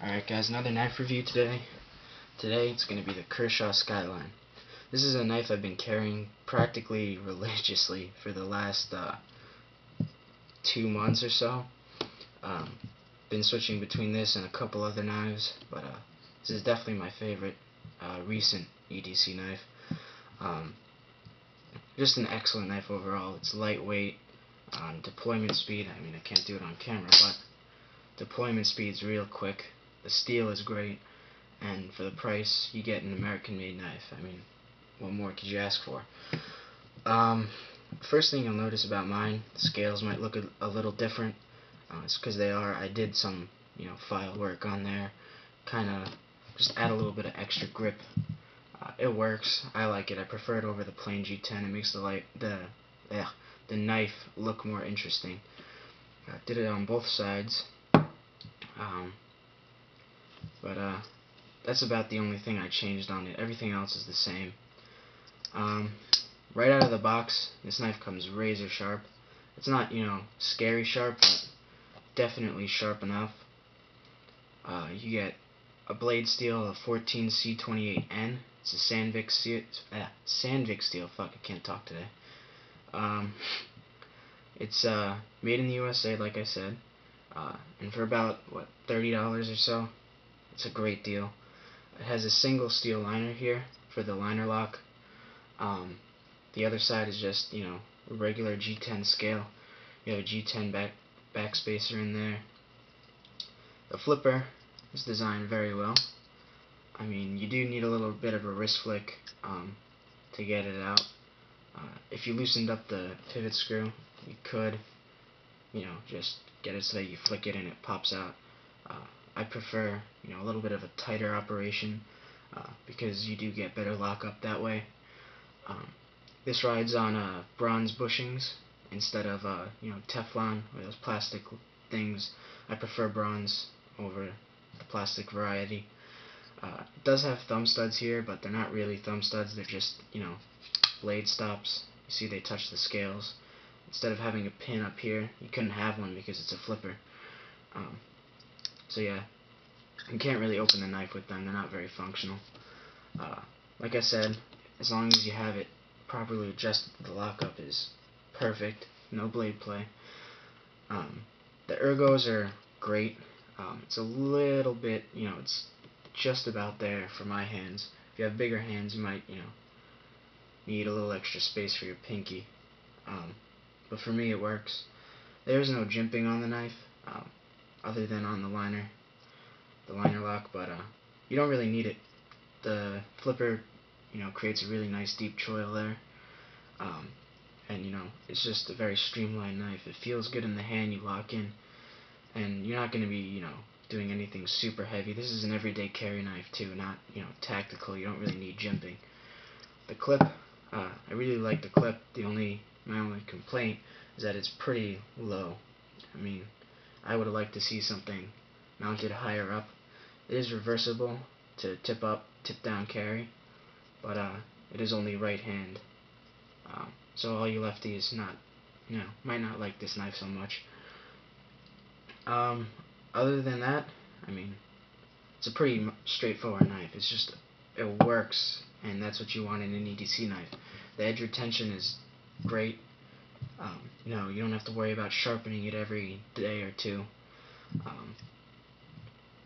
Alright guys, another knife review today. Today it's going to be the Kershaw Skyline. This is a knife I've been carrying practically religiously for the last 2 months or so. Been switching between this and a couple other knives, but this is definitely my favorite recent EDC knife. Just an excellent knife overall. It's lightweight. Deployment speed, I mean I can't do it on camera, but deployment speed's real quick. The steel is great, and for the price you get an American-made knife. I mean, what more could you ask for? First thing you'll notice about mine, the scales might look a little different. It's because I did some file work on there, kind of just add a little bit of extra grip. It works. I like it. I prefer it over the plain G10. It makes the knife look more interesting. Did it on both sides. But that's about the only thing I changed on it. Everything else is the same. Right out of the box, this knife comes razor sharp. It's not, scary sharp, but definitely sharp enough. You get a blade steel of 14C28N. It's a Sandvik steel. Fuck, I can't talk today. It's made in the U.S.A, like I said, and for about $30 or so. It's a great deal. It has a single steel liner here for the liner lock. The other side is just, a regular G10 scale. You have a G10 backspacer in there. The flipper is designed very well. I mean, you do need a little bit of a wrist flick to get it out. If you loosened up the pivot screw, you could, just get it so that you flick it and it pops out. I prefer, a little bit of a tighter operation because you do get better lockup that way. This rides on bronze bushings instead of, Teflon or those plastic things. I prefer bronze over the plastic variety. It does have thumb studs here, but they're not really thumb studs. They're just, blade stops. You see they touch the scales. Instead of having a pin up here, you couldn't have one because it's a flipper. So yeah, you can't really open the knife with them. They're not very functional. Like I said, as long as you have it properly adjusted, the lockup is perfect. No blade play. The ergos are great. It's a little bit, it's just about there for my hands. If you have bigger hands, you might, need a little extra space for your pinky. But for me, it works. There's no jimping on the knife, other than on the liner lock, but you don't really need it. The flipper, creates a really nice deep choil there, and it's just a very streamlined knife. It feels good in the hand. You lock in, and you're not going to be, doing anything super heavy. This is an everyday carry knife too, not, tactical. You don't really need jimping. The clip, I really like the clip. My only complaint is that it's pretty low. I mean, I would have liked to see something mounted higher up. It is reversible to tip up, tip down carry, but it is only right hand. So all you lefties might not like this knife so much. Other than that, I mean, it's a pretty straightforward knife. It's just, it works, and that's what you want in an EDC knife. The edge retention is great. You don't have to worry about sharpening it every day or two.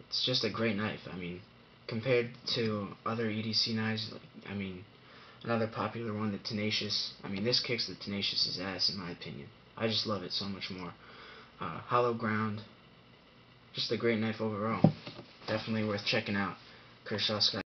It's just a great knife. I mean, compared to other EDC knives, another popular one, the Tenacious. I mean, this kicks the Tenacious's ass, in my opinion. I just love it so much more. Hollow ground. Just a great knife overall. Definitely worth checking out. Kershaw Skyline.